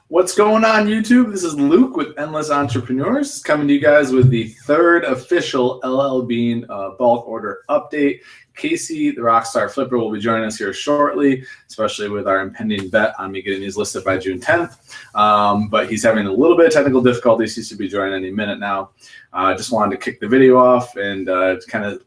What's going on, YouTube? This is Luke with Endless Entrepreneurs, coming to you guys with the third official LL Bean bulk order update. Casey, the Rockstar Flipper, will be joining us here shortly, especially with our impending bet on me getting these listed by June 10th. But he's having a little bit of technical difficulties. He should be joining any minute now. Just wanted to kick the video off and kind of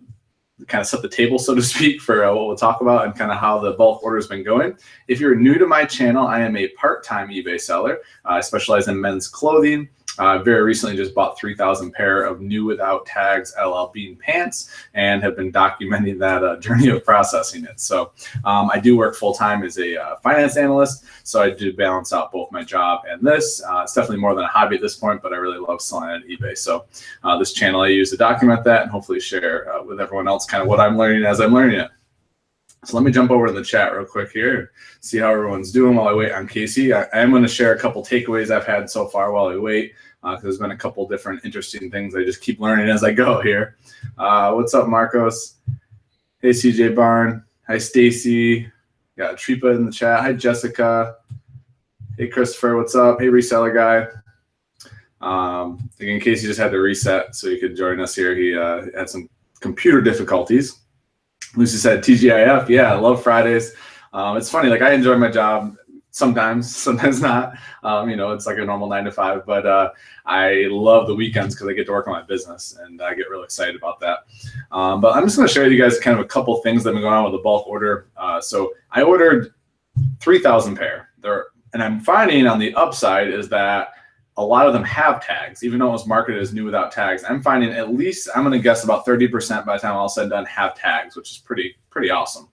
set the table, so to speak, for what we'll talk about and kind of how the bulk order has been going. If you're new to my channel, I am a part-time eBay seller. I specialize in men's clothing. I very recently just bought 3,000 pair of new without tags LL Bean pants and have been documenting that journey of processing it. So I do work full-time as a finance analyst, so I do balance out both my job and this. It's definitely more than a hobby at this point, but I really love selling on eBay. So this channel I use to document that and hopefully share with everyone else kind of what I'm learning as I'm learning it. So let me jump over to the chat real quick here, see how everyone's doing while I wait on Casey. I am going to share a couple takeaways I've had so far while I wait, because there's been a couple different interesting things I just keep learning as I go here. What's up, Marcos? Hey, CJ Barn. Hi, Stacy. Got Tripa in the chat. Hi, Jessica. Hey, Christopher. What's up? Hey, reseller guy. Again, Casey just had to reset so he could join us here. He had some computer difficulties. Lucy said TGIF. Yeah, I love Fridays. It's funny, like I enjoy my job sometimes not. It's like a normal 9 to 5, but I love the weekends because I get to work on my business and I get real excited about that. But I'm just going to share with you guys kind of a couple things that have been going on with the bulk order. So I ordered 3,000 pair there, and I'm finding on the upside is that a lot of them have tags, even though it was marketed as new without tags. I'm finding at least, I'm going to guess about 30% by the time all said and done have tags, which is pretty awesome.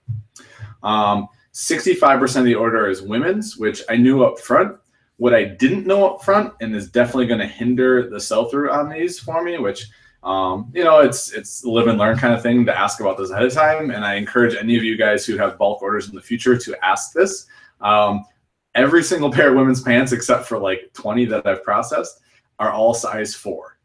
65% of the order is women's, which I knew up front. What I didn't know up front, and is definitely going to hinder the sell-through on these for me, which it's live and learn kind of thing to ask about this ahead of time. And I encourage any of you guys who have bulk orders in the future to ask this. Every single pair of women's pants, except for like 20 that I've processed, are all size 4.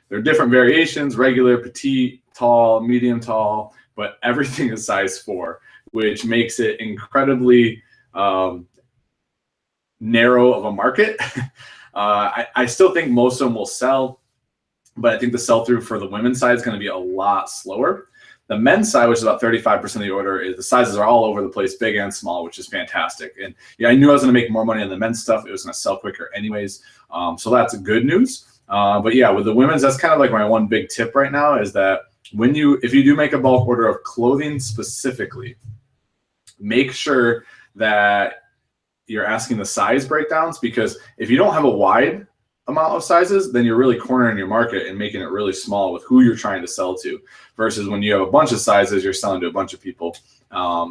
There are different variations: regular, petite, tall, medium tall, but everything is size 4, which makes it incredibly narrow of a market. I still think most of them will sell, but I think the sell-through for the women's side is going to be a lot slower. The men's side, which is about 35% of the order, is the sizes are all over the place, big and small, which is fantastic. And yeah, I knew I was going to make more money on the men's stuff. It was going to sell quicker anyways. So that's good news. But yeah, with the women's, that's kind of like my one big tip right now is that if you do make a bulk order of clothing specifically, make sure that you're asking the size breakdowns, because if you don't have a wide amount of sizes, then you're really cornering your market and making it really small with who you're trying to sell to, versus when you have a bunch of sizes, you're selling to a bunch of people.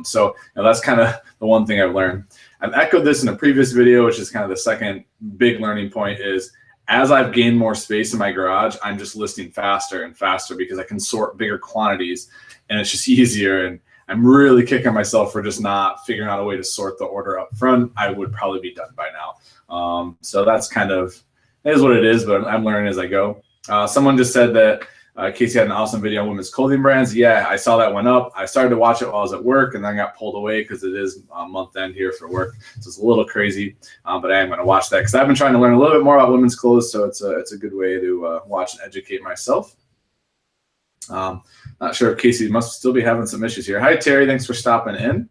So that's kind of the one thing I've learned. I've echoed this in a previous video, which is kind of the second big learning point, is as I've gained more space in my garage, I'm just listing faster and faster because I can sort bigger quantities and it's just easier. And I'm really kicking myself for just not figuring out a way to sort the order up front. I would probably be done by now. So that's kind of, it is what it is, but I'm learning as I go. Someone just said that Casey had an awesome video on women's clothing brands. Yeah, I saw that one up. I started to watch it while I was at work, and then got pulled away because it is month end here for work. So it's a little crazy, but I am going to watch that because I've been trying to learn a little bit more about women's clothes, so it's a good way to watch and educate myself. Not sure if Casey must still be having some issues here. Hi, Terry. Thanks for stopping in.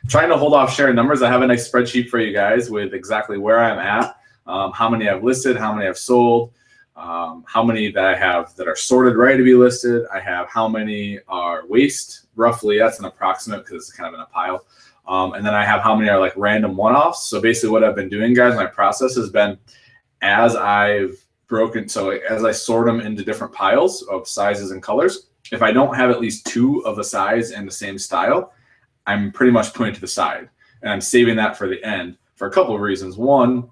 Trying to hold off sharing numbers. I have a nice spreadsheet for you guys with exactly where I'm at. How many I've listed, how many I've sold, how many that I have that are sorted ready to be listed. I have how many are waste, roughly. That's an approximate because it's kind of in a pile. And then I have how many are like random one-offs. So basically what I've been doing, guys, my process has been as I've broken, so as I sort them into different piles of sizes and colors, if I don't have at least 2 of the size and the same style, I'm pretty much putting it to the side. And I'm saving that for the end for a couple of reasons. One,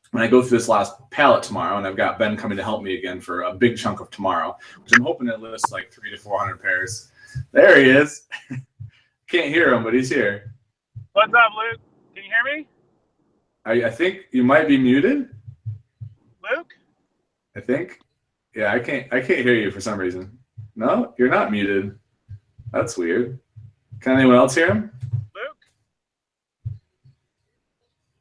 when I go through this last palette tomorrow, and I've got Ben coming to help me again for a big chunk of tomorrow, which I'm hoping to list like 300 to 400 pairs. There he is. Can't hear him, but he's here. What's up, Luke? Can you hear me? I think you might be muted. Luke? I think. Yeah, I can't hear you for some reason. No, you're not muted. That's weird. Can anyone else hear him? Luke?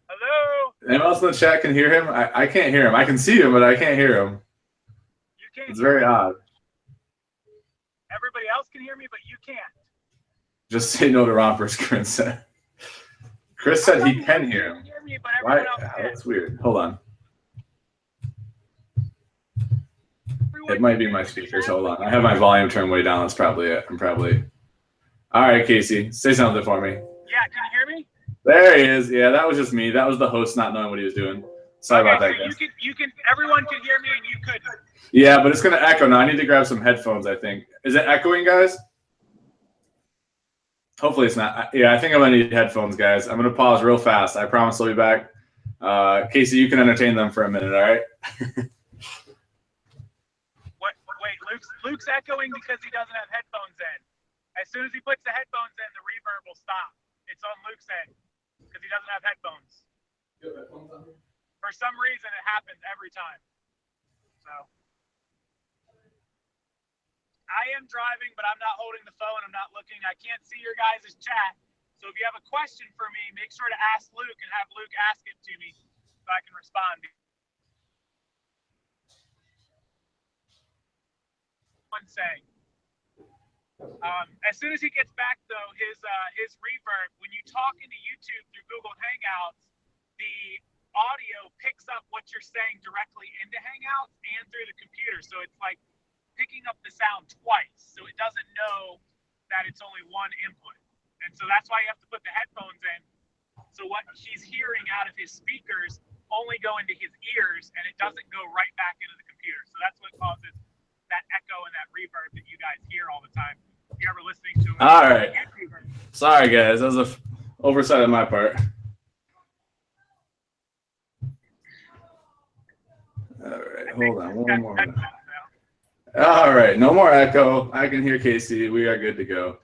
Hello? Anyone else in the chat can hear him? I can't hear him. I can see him, but I can't hear him. You can't. It's very odd. Everybody else can hear me, but you can't. Just say no to rompers, Chris said. Chris said he can hear him. Me, but Why? That's weird. Hold on. It might be my speakers. Hold on. I have my volume turned way down. That's probably it. I'm probably. All right, Casey, say something for me. Yeah, can you hear me? There he is. Yeah, that was just me. That was the host not knowing what he was doing. Sorry about that, guys. Everyone can hear me and you couldn't. Yeah, but it's gonna echo now. I need to grab some headphones, I think. Is it echoing, guys? Hopefully it's not. Yeah, I think I'm gonna need headphones, guys. I'm gonna pause real fast. I promise I'll be back. Casey, you can entertain them for a minute, all right? Wait, Luke's echoing because he doesn't have headphones in. As soon as he puts the headphones in, the reverb will stop. It's on Luke's end because he doesn't have headphones. For some reason, it happens every time. So I am driving, but I'm not holding the phone. I'm not looking. I can't see your guys' chat. So if you have a question for me, make sure to ask Luke and have Luke ask it to me so I can respond. One saying. As soon as he gets back, though, his reverb, when you talk into YouTube through Google Hangouts, the audio picks up what you're saying directly into Hangouts and through the computer. So it's like picking up the sound twice. So it doesn't know that it's only one input. And so that's why you have to put the headphones in. So what he's hearing out of his speakers only go into his ears, and it doesn't go right back into the computer. So that's what causes that echo and that reverb that you guys hear all the time. If you're ever listening to it. All right. Sorry, guys. That was an oversight on my part. All right. Hold on. One more. All right. No more echo. I can hear Casey. We are good to go.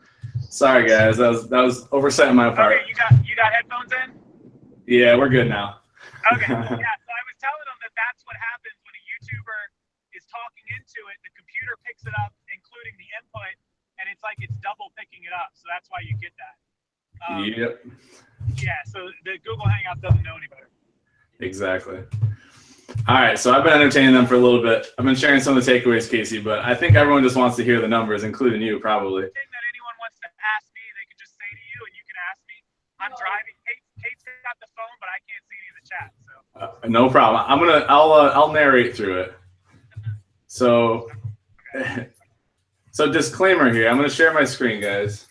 Sorry, guys. That was oversight on my part. Okay. You got headphones in? Yeah, we're good now. Okay. Yeah. So I was telling them that that's what happens when a YouTuber is talking into it. The computer picks it up, including the input, and it's like it's double picking it up. So that's why you get that. Yep. Yeah. So the Google Hangout doesn't know any better. Exactly. All right. So I've been entertaining them for a little bit. I've been sharing some of the takeaways, Casey, but I think everyone just wants to hear the numbers, including you, probably. Anything that anyone wants to ask me, they can just say to you, and you can ask me. I'm driving. Kate's got the phone, but I can't see any of the chat. So. No problem. I'll narrate through it. So, disclaimer here. I'm gonna share my screen, guys,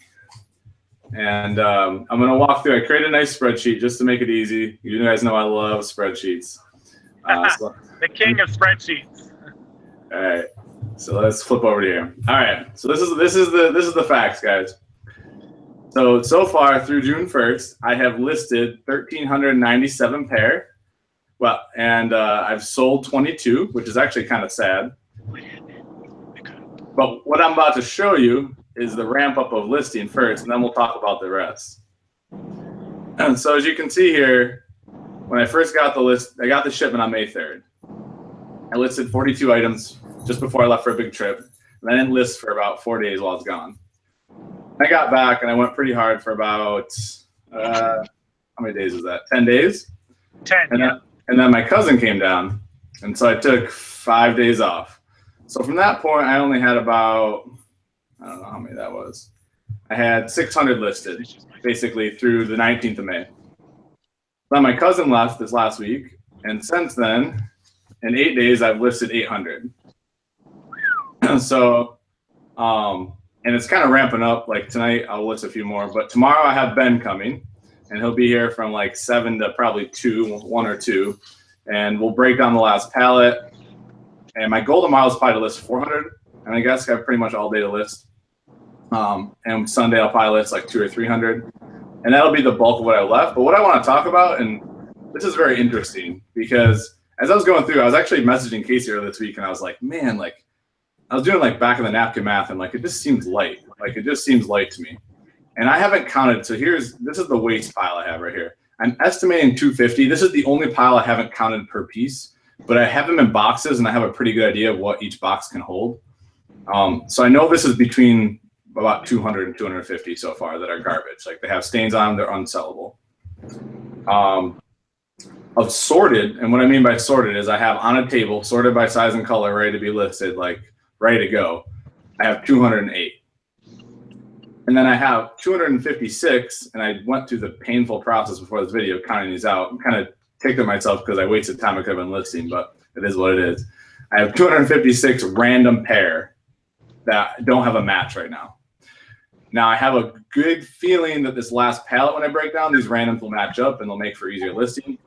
and I'm gonna walk through. I created a nice spreadsheet just to make it easy. You guys know I love spreadsheets. The king of spreadsheets. All right. So let's flip over to here. All right. So this is the facts, guys. So far through June 1st, I have listed 1,397 pair. Well, and I've sold 22, which is actually kind of sad. But what I'm about to show you is the ramp up of listing first, and then we'll talk about the rest. And so as you can see here, when I first got the list, I got the shipment on May 3rd. I listed 42 items just before I left for a big trip, and I didn't list for about 4 days while I was gone. I got back and I went pretty hard for about how many days was that? 10 days. 10. And then my cousin came down, and so I took 5 days off. So from that point, I only had about, I don't know how many that was. I had 600 listed, basically through the 19th of May. Then my cousin left this last week, and since then, in 8 days, I've listed 800. So, and it's kind of ramping up. Like tonight, I'll list a few more, but tomorrow I have Ben coming, and he'll be here from like 7 to probably 1 or 2, and we'll break down the last pallet. And my goal tomorrow is probably to list 400, and I guess I have pretty much all day to list. And Sunday I'll probably list like 200 or 300, and that'll be the bulk of what I left. But what I want to talk about, and this is very interesting, because as I was going through, I was actually messaging Casey earlier this week, and I was like, man, like I was doing like back of the napkin math, and like it just seems light. Like it just seems light to me. And I haven't counted. So this is the waste pile I have right here. I'm estimating 250. This is the only pile I haven't counted per piece, but I have them in boxes, and I have a pretty good idea of what each box can hold. So I know this is between about 200 and 250 so far that are garbage. Like they have stains on them, they're unsellable. of sorted, and what I mean by sorted is I have on a table sorted by size and color, ready to be listed, like ready to go. I have 208. And then I have 256, and I went through the painful process before this video counting these out. I'm kind of ticked at myself because I wasted time I could have been listing, but it is what it is. I have 256 random pair that don't have a match right now. Now I have a good feeling that this last palette, when I break down, these randoms will match up and they'll make for easier listing.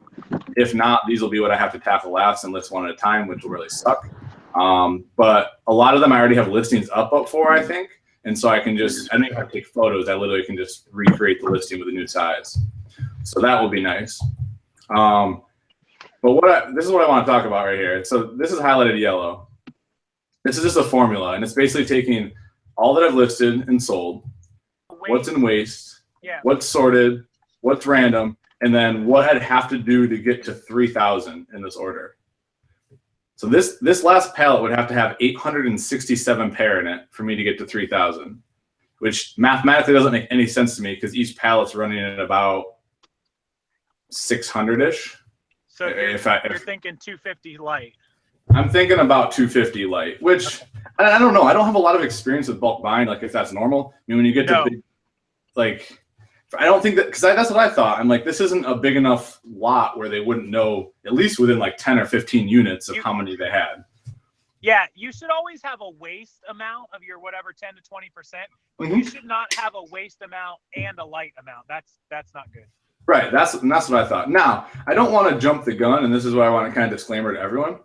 If not, these will be what I have to tackle last and list one at a time, which will really suck. But a lot of them I already have listings up for, I think. And so I can just, I think if I take photos, I literally can just recreate the listing with a new size. So that will be nice. But this is what I want to talk about right here. So this is highlighted yellow. This is just a formula, and it's basically taking all that I've listed and sold, what's in waste, what's sorted, what's random, and then what I'd have to do to get to 3,000 in this order. So this last palette would have to have 867 pair in it for me to get to 3,000, which mathematically doesn't make any sense to me because each pallet's running at about 600-ish. So you're thinking 250 light. I'm thinking about 250 light, which I don't know. I don't have a lot of experience with bulk buying, like if that's normal. I mean, when you get to big, like, I don't think that, because that's what I thought. I'm like, this isn't a big enough lot where they wouldn't know, at least within like 10 or 15 units of how many they had. Yeah, you should always have a waste amount of your whatever 10 to 20%, but you should not have a waste amount and a light amount. That's not good. Right, that's what I thought. Now, I don't want to jump the gun, and this is why I want to kind of disclaimer to everyone,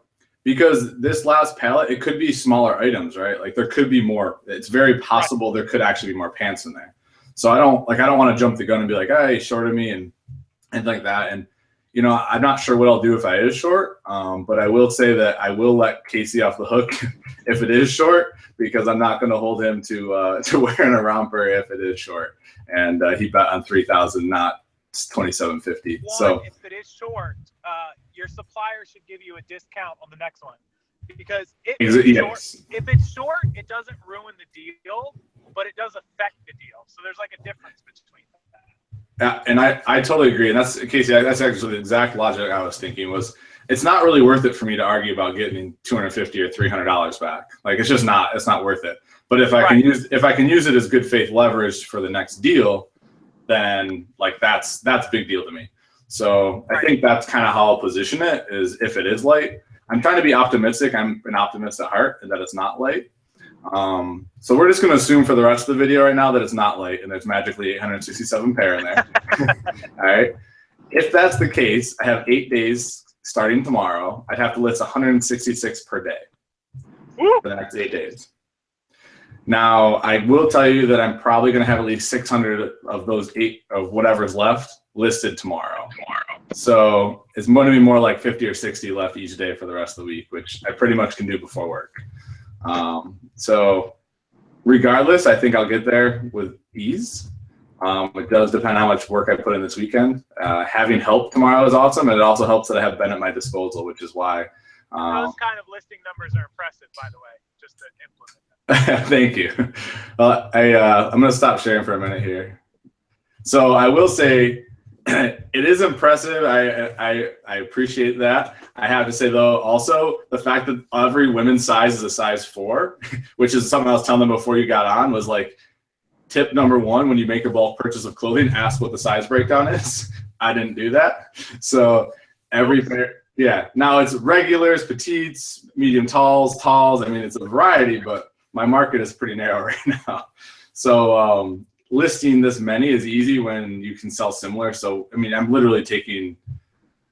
because this last palette, it could be smaller items, right? Like there could be more. It's very possible there could actually be more pants in there. So I don't want to jump the gun and be like, hey, you shorted me and like that. And you know, I'm not sure what I'll do if I is short, but I will say that I will let Casey off the hook if it is short, because I'm not going to hold him to wearing a romper if it is short. And he bet on 3,000, not 2,750. So if it is short, your supplier should give you a discount on the next one, because if it's short, it doesn't ruin the deal, but it does affect the deal. So there's like a difference between that. And I totally agree. And that's, Casey, that's actually the exact logic I was thinking was, it's not really worth it for me to argue about getting $250 or $300 back. Like it's just not, it's not worth it. But if I can use it as good faith leverage for the next deal, then like that's a big deal to me. So I think that's kind of how I'll position it, is if it is light. I'm trying to be optimistic. I'm an optimist at heart, and that it's not light. So we're just going to assume for the rest of the video right now that it's not light and there's magically 867 pair in there. All right. If that's the case, I have 8 days starting tomorrow. I'd have to list 166 per day for the next 8 days. Now, I will tell you that I'm probably going to have at least 600 of those 8 of whatever's left listed tomorrow. So it's going to be more like 50 or 60 left each day for the rest of the week, which I pretty much can do before work. So regardless, I think I'll get there with ease. It does depend how much work I put in this weekend. Having help tomorrow is awesome, and it also helps that I have Ben at my disposal, which is why. Those kind of listing numbers are impressive, by the way, just to implement them. Thank you. I'm going to stop sharing for a minute here. So I will say it is impressive. I appreciate that. I have to say, though, also the fact that every women's size is a size 4, which is something I was telling them before you got on, was like tip number 1 when you make a bulk purchase of clothing, ask what the size breakdown is. I didn't do that. So every pair, yeah. Now it's regulars, petites, medium talls. I mean, it's a variety, but my market is pretty narrow right now. So listing this many is easy when you can sell similar. So, I mean, I'm literally taking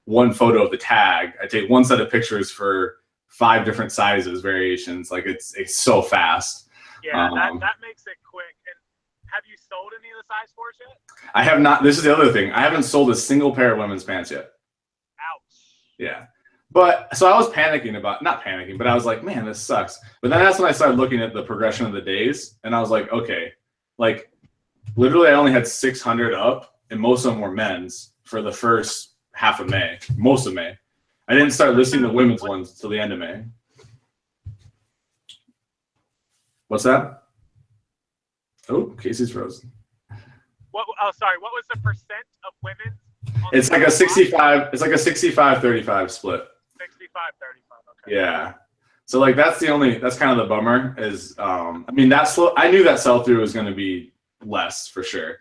one photo of the tag. I take one set of pictures for 5 different sizes, variations. Like it's so fast. Yeah, that makes it quick. And have you sold any of the size 4s yet? I have not. This is the other thing. I haven't sold a single pair of women's pants yet. Ouch. Yeah. But so I was panicking not panicking, but I was like, man, this sucks. But then that's when I started looking at the progression of the days, and I was like, okay, like literally I only had 600 up, and most of them were men's for the first half of May, most of May. I didn't start listing the women's ones till the end of May. What's that? Oh, Casey's frozen. Oh, sorry. What was the percent of women It's like a 65. It's like a 65-35 split. 65-35. Okay. Yeah. So like that's kind of the bummer is I mean I knew that sell through was going to be less for sure.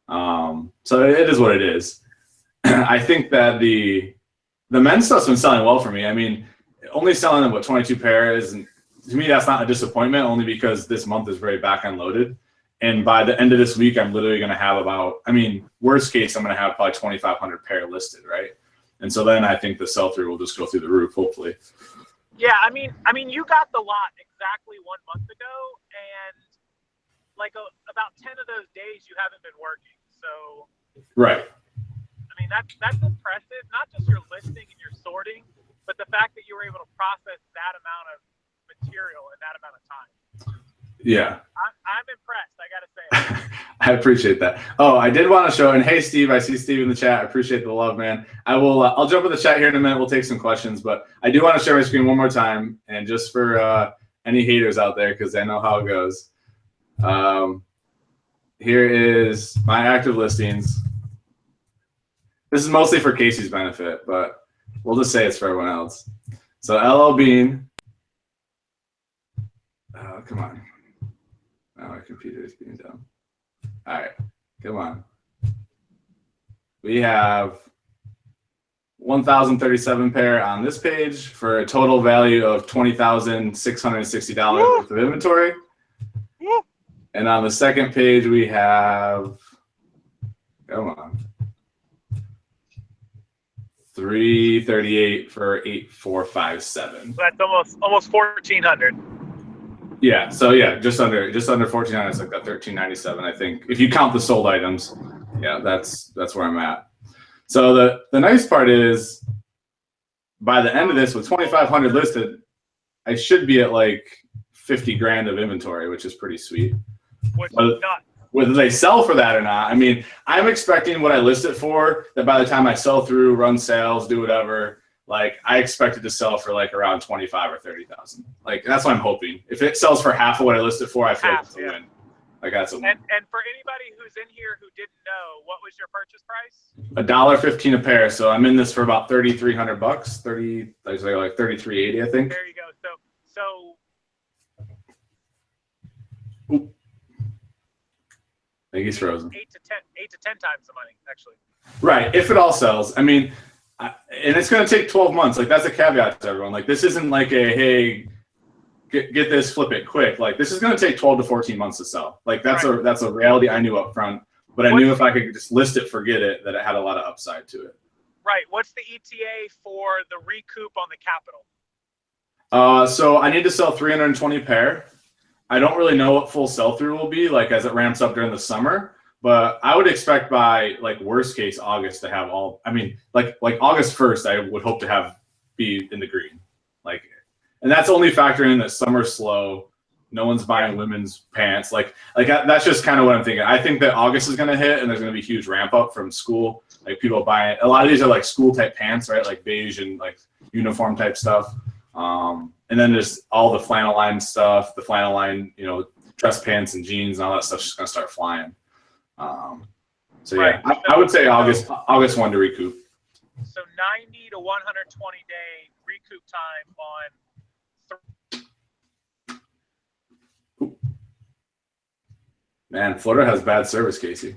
So it is what it is. I think that the men's stuff's been selling well for me. I mean, only selling what 22 pairs, and to me that's not a disappointment only because this month is very back end loaded. And by the end of this week, I'm literally going to have worst case, I'm going to have probably 2,500 pair listed, right? And so then I think the sell through will just go through the roof, hopefully. Yeah, I mean, you got the lot exactly 1 month ago, and like about 10 of those days you haven't been working. So, right. I mean, that's impressive. Not just your listing and your sorting, but the fact that you were able to process that amount of material in that amount of time. Yeah. I'm impressed, I gotta say. I appreciate that. Oh, I did want to show, and hey, Steve, I see Steve in the chat. I appreciate the love, man. I'll jump in the chat here in a minute. We'll take some questions, but I do want to share my screen one more time, and just for any haters out there, because I know how it goes. Here is my active listings. This is mostly for Casey's benefit, but we'll just say it's for everyone else. So LL Bean. Oh, come on. Now my computer is being dumb. All right, come on. We have 1,037 pair on this page for a total value of $20,660 worth of inventory. And on the second page, we have, come on, 338 for 8,457. So that's almost 1,400. Yeah, so yeah, just under 1,400. It's like that 1,397, I think. If you count the sold items, yeah, that's where I'm at. So the nice part is, by the end of this, with 2,500 listed, I should be at like 50 grand of inventory, which is pretty sweet. Whether they sell for that or not, I mean, I'm expecting what I list it for, that by the time I sell through, run sales, do whatever, like I expect it to sell for like around 25 or 30,000. Like that's what I'm hoping. If it sells for half of what I listed for, I feel like it's a win. Like that's a win. And for anybody who's in here who didn't know, what was your purchase price? $1.15 a pair. So I'm in this for about $3,300, like 33.80, I think. There you go. So. Oop. I think he's frozen. 8 to 10 times the money, actually. Right, if it all sells. I mean, and it's going to take 12 months. Like that's a caveat to everyone. Like this isn't like a hey, get this, flip it quick. Like this is going to take 12 to 14 months to sell. Like that's a reality I knew up front. But I knew if I could just list it, forget it, that it had a lot of upside to it. Right. What's the ETA for the recoup on the capital? So I need to sell 320 pair. I don't really know what full sell-through will be, like as it ramps up during the summer. But I would expect by like worst case August to have all. I mean, like August 1st, I would hope to be in the green. Like, and that's only factoring in that summer's slow. No one's buying women's pants. Like that's just kind of what I'm thinking. I think that August is going to hit, and there's going to be a huge ramp up from school. Like people buying a lot of these are like school type pants, right? Like beige and like uniform type stuff. And then just all the flannel line stuff, the flannel line, dress pants and jeans and all that stuff's just going to start flying. So yeah, I would say August 1 to recoup. So 90 to 120 day recoup time on. Man, Florida has bad service, Casey.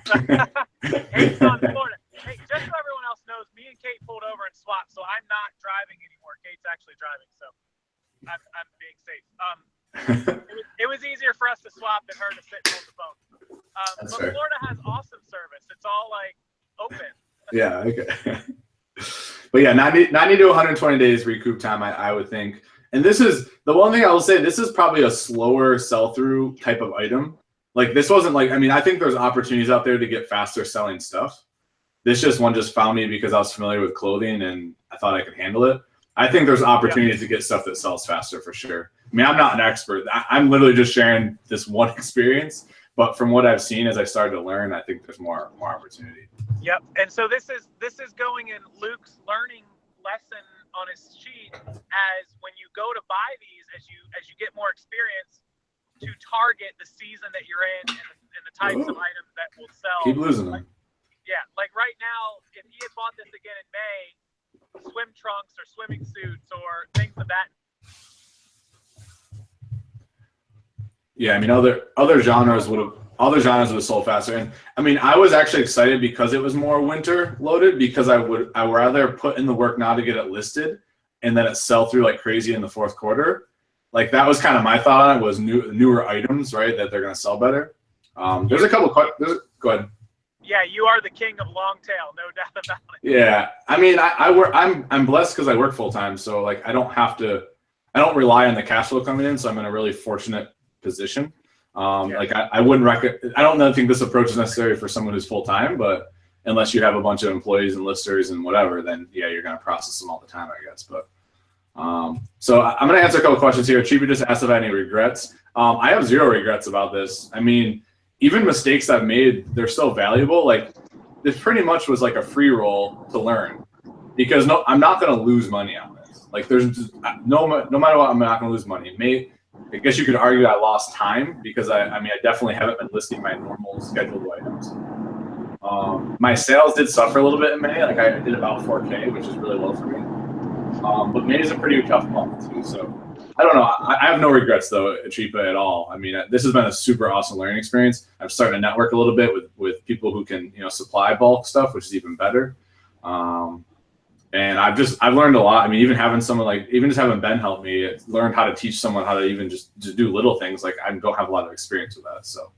Kate's on Florida. Hey, just so everyone else knows, me and Kate pulled over and swapped, so I'm not driving anymore. Kate's actually driving, so I'm being safe. It was easier for us to swap than her to sit and hold the phone. But fair. Florida has awesome service. It's all like open. Yeah, okay. But yeah, 90 to 120 days recoup time, I would think. And this is the one thing I will say, this is probably a slower sell-through type of item. Like this wasn't like, I mean, I think there's opportunities out there to get faster selling stuff. This one just found me because I was familiar with clothing and I thought I could handle it. I think there's opportunities to get stuff that sells faster for sure. I mean, I'm not an expert. I'm literally just sharing this one experience. But from what I've seen as I started to learn, I think there's more opportunity. Yep. And so this is going in Luke's learning lesson on his sheet as when you go to buy these, as you get more experience, to target the season that you're in and the types of items that will sell. Keep losing them. Yeah, like right now, if he had bought this again in May, swim trunks or swimming suits or things of that. Yeah, I mean, other genres would have sold faster. And I mean, I was actually excited because it was more winter loaded, because I would rather put in the work now to get it listed and then it sell through like crazy in the fourth quarter. Like that was kind of my thought on it, was newer items, right? That they're going to sell better. There's a couple of go ahead. Yeah, you are the king of long tail, no doubt about it. Yeah, I mean, I'm blessed because I work full time, so like I don't rely on the cash flow coming in, so I'm in a really fortunate position. Like I wouldn't I don't think this approach is necessary for someone who's full time, but unless you have a bunch of employees and listers and whatever, then yeah, you're going to process them all the time, I guess. But so I'm going to answer a couple questions here. Chibi just asked if I had any regrets. I have zero regrets about this. I mean, even mistakes I've made, they're still valuable. Like this pretty much was like a free roll to learn, because I'm not going to lose money on this. Like there's just, no matter what, I'm not going to lose money. I guess you could argue I lost time, because I definitely haven't been listing my normal scheduled items. My sales did suffer a little bit in May. Like I did about 4K, which is really low for me. But May is a pretty tough month too. So I don't know. I have no regrets though, Chipa, at all. I mean, this has been a super awesome learning experience. I'm starting to network a little bit with people who can, supply bulk stuff, which is even better. And I've learned a lot. I mean, even just having Ben help me, learned how to teach someone how to even just do little things. Like I don't have a lot of experience with that. So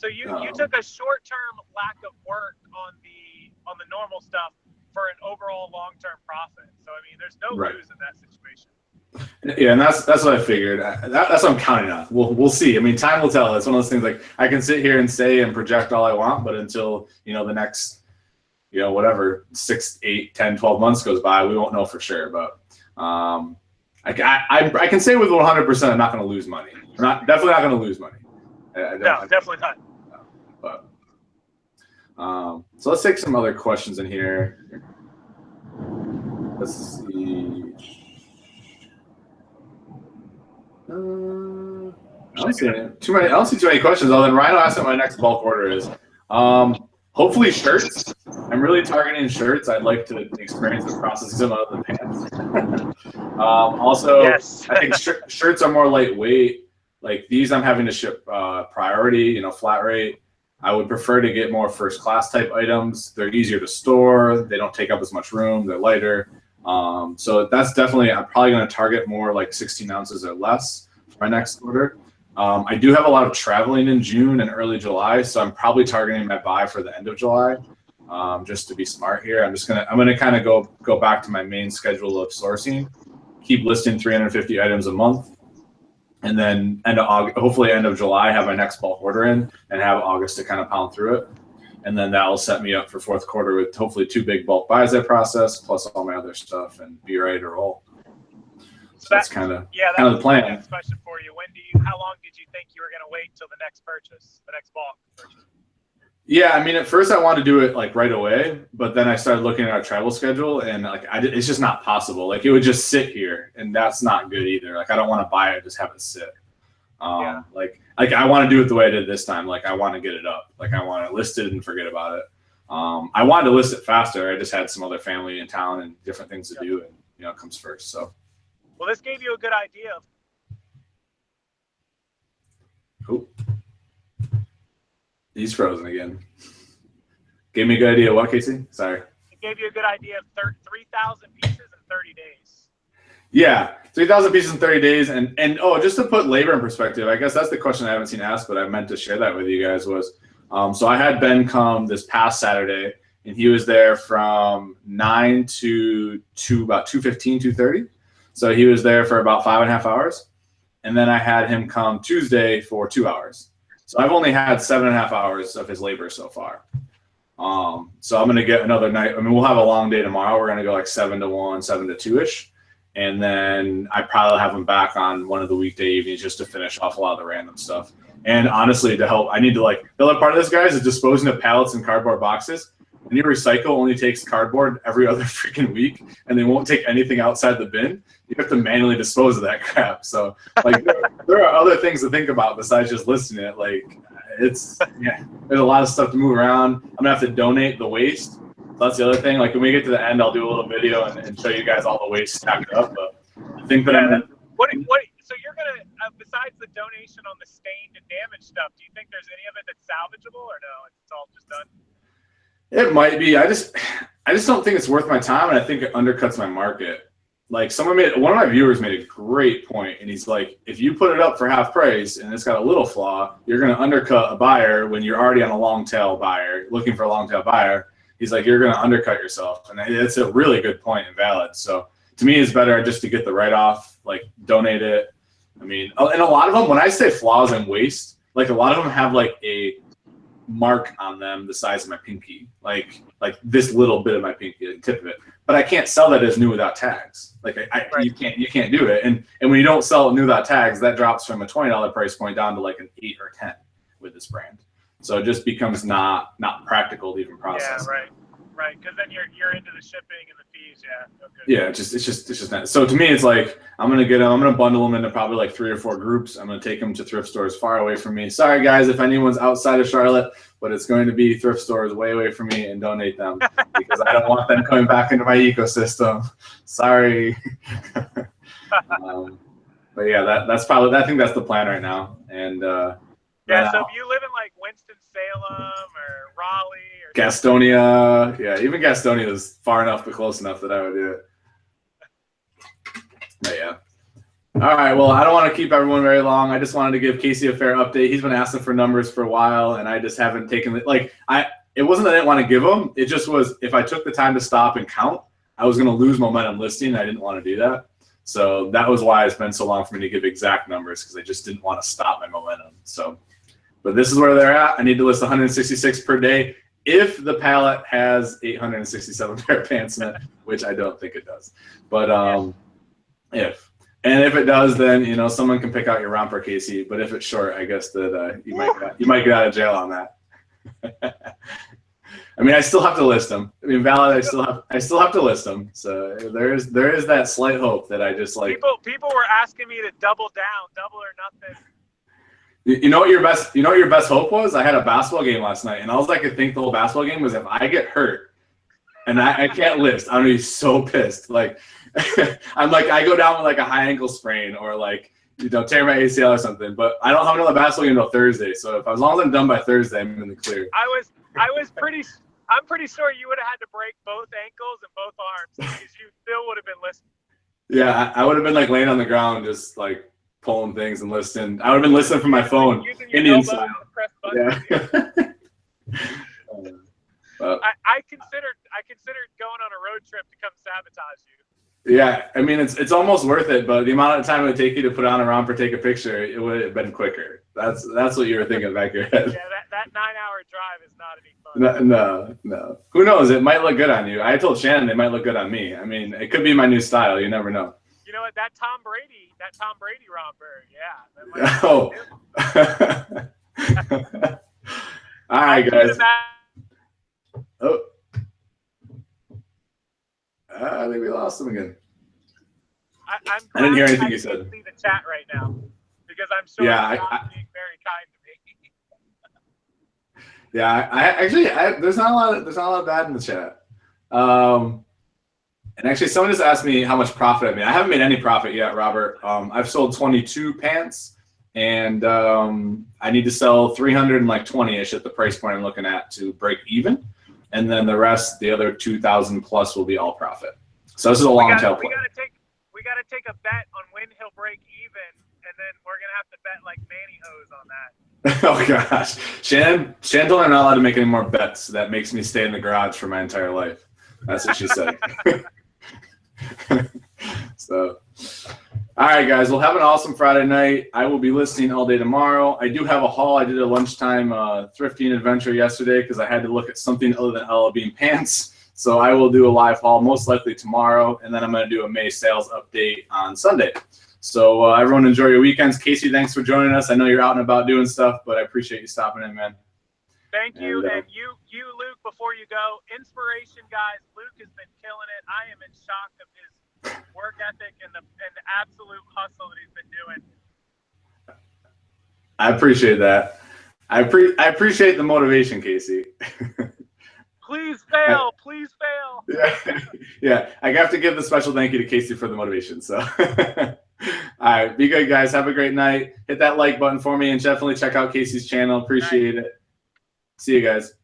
you took a short-term lack of work on the normal stuff for an overall long-term profit. So I mean, there's no lose in that situation. Yeah, and that's what I figured. That's what I'm counting on. We'll see. I mean, time will tell. It's one of those things, like I can sit here and say and project all I want, but until the next whatever 6, 8, 10, 12 months goes by, we won't know for sure. But I can say with 100% I'm not going to lose money. Definitely not going to lose money. No, definitely not. But so let's take some other questions in here. Let's see. I don't see too many questions. Other than Rhino asked what my next bulk order is. Hopefully shirts. I'm really targeting shirts. I'd like to experience the process of the pants. Also, yes. I think shirts are more lightweight. Like these, I'm having to ship priority, flat rate. I would prefer to get more first class type items. They're easier to store. They don't take up as much room. They're lighter. So that's definitely, I'm probably going to target more like 16 ounces or less for my next order. I do have a lot of traveling in June and early July, so I'm probably targeting my buy for the end of July, just to be smart here. I'm gonna kind of go back to my main schedule of sourcing, keep listing 350 items a month, and then hopefully end of July have my next bulk order in, and have August to kind of pound through it, and then that will set me up for fourth quarter with hopefully 2 big bulk buys I process plus all my other stuff and be ready to roll. So that's kind of the plan. Next question for you: how long did you think you were going to wait till the next purchase, the next bulk purchase? Yeah, I mean, at first I wanted to do it like right away, but then I started looking at our travel schedule, and like it's just not possible. Like it would just sit here, and that's not good either. Like I don't want to buy it, just have it sit. Like I want to do it the way I did this time. Like I want to get it up. Like I want to list it and forget about it. I wanted to list it faster. I just had some other family in town and different things to do, and it comes first. So. Well, this gave you a good idea. Oh, he's frozen again. Gave me a good idea. What, Casey? Sorry. It gave you a good idea of 3,000 pieces in 30 days. Yeah, 3,000 pieces in 30 days. And just to put labor in perspective, I guess that's the question I haven't seen asked, but I meant to share that with you guys was, so I had Ben come this past Saturday, and he was there from 9 to about 2:15, 2:30. So he was there for about 5.5 hours. And then I had him come Tuesday for 2 hours. So I've only had 7.5 hours of his labor so far. So I'm going to get another night. I mean, we'll have a long day tomorrow. We're going to go like 7 to 1, 7 to 2-ish. And then I probably have him back on one of the weekday evenings just to finish off a lot of the random stuff. And honestly, to help, I need to the other part of this, guys, is disposing of pallets and cardboard boxes. And your recycle only takes cardboard every other freaking week, and they won't take anything outside the bin. You have to manually dispose of that crap. So, like, there are other things to think about besides just listing it. Like, It's there's a lot of stuff to move around. I'm gonna have to donate the waste. So that's the other thing. Like when we get to the end, I'll do a little video and show you guys all the waste stacked up. But I think that I'm gonna. So you're gonna besides the donation on the stained and damaged stuff, do you think there's any of it that's salvageable or no? It's all just done. It might be. I just don't think it's worth my time, and I think it undercuts my market. Like one of my viewers made a great point, and he's like, if you put it up for half price and it's got a little flaw, you're going to undercut a buyer when you're already on a long tail buyer, looking for a long tail buyer. He's like, you're going to undercut yourself, and it's a really good point and valid. So to me, it's better just to get the write off, like donate it. I mean, and a lot of them, when I say flaws and waste, like a lot of them have like a mark on them the size of my pinky, like this little bit of my pinky, the tip of it. But I can't sell that as new without tags. Like right. you can't do it. And when you don't sell it new without tags, that drops from a $20 price point down to like an 8 or 10 with this brand. So it just becomes not practical to even process. Yeah, right. Because then you're into the shipping and the fees. Yeah. Okay. Yeah, it's just not. So to me, it's like I'm gonna bundle them into probably like 3 or 4 groups. I'm gonna take them to thrift stores far away from me. Sorry guys, if anyone's outside of Charlotte, but it's going to be thrift stores way away from me and donate them because I don't want them coming back into my ecosystem. Sorry. But yeah, that's probably. I think that's the plan right now. And yeah, so if you live in like Winston-Salem or Raleigh or Gastonia, yeah, even Gastonia is far enough but close enough that I would do it. But yeah. All right, well, I don't want to keep everyone very long. I just wanted to give Casey a fair update. He's been asking for numbers for a while, and I just haven't taken it. Like, it wasn't that I didn't want to give them. It just was if I took the time to stop and count, I was going to lose momentum listing. I didn't want to do that. So that was why it's been so long for me to give exact numbers because I just didn't want to stop my momentum. So, but this is where they're at. I need to list 166 per day if the pallet has 867 pair of pants in it, which I don't think it does. But if it does, then someone can pick out your romper, Casey. But if it's short, I guess that you might get out of jail on that. I mean, I still have to list them. I mean, valid. I still have to list them. So there is that slight hope that I just like. People were asking me to double down, double or nothing. You know what your best hope was? I had a basketball game last night, and all I could think the whole basketball game was if I get hurt and I can't list, I'm gonna be so pissed. Like I'm like I go down with like a high ankle sprain or like tear my ACL or something. But I don't have another basketball game until Thursday. So as long as I'm done by Thursday, I'm in the clear. I'm pretty sure you would have had to break both ankles and both arms because you still would have been listing. Yeah, I would have been like laying on the ground just like pulling things and listing. I would have been listening from my phone, Indian style. Yeah. I considered going on a road trip to come sabotage you. Yeah, I mean it's almost worth it, but the amount of time it would take you to put on a romper, take a picture, it would have been quicker. That's what you were thinking back your head. Yeah, that 9-hour drive is not any fun. No. Who knows? It might look good on you. I told Shannon it might look good on me. I mean, it could be my new style. You never know. You know what? That Tom Brady romper. Yeah. All right, guys. Oh. I think we lost him again. I didn't hear anything you said. See the chat right now because I'm sure you're not being very kind to me. Yeah, there's not a lot of bad in the chat. And actually, someone just asked me how much profit I made. I haven't made any profit yet, Robert. I've sold 22 pants, and I need to sell 320-ish at the price point I'm looking at to break even. And then the rest, the other 2,000 plus, will be all profit. So this is a long tail play. We gotta take a bet on when he'll break even, and then we're gonna have to bet like mannyhose on that. Oh gosh, Shannon told me I'm not allowed to make any more bets. That makes me stay in the garage for my entire life. That's what she said. So, all right, guys, we'll have an awesome Friday night. I will be listing all day tomorrow. I do have a haul. I did a lunchtime thrifting adventure yesterday because I had to look at something other than LL Bean pants. So I will do a live haul most likely tomorrow, and then I'm going to do a May sales update on Sunday. So everyone enjoy your weekends. Casey, thanks for joining us. I know you're out and about doing stuff, but I appreciate you stopping in, man. Thank you. And you, Luke, before you go, inspiration, guys. Luke has been killing it. I am in shock of his work ethic and the absolute hustle that he's been doing. I appreciate that. I appreciate the motivation, Casey. Please fail. Please fail. Yeah, yeah. I have to give the special thank you to Casey for the motivation. So, all right, be good, guys. Have a great night. Hit that like button for me, and definitely check out Casey's channel. Appreciate it. See you guys.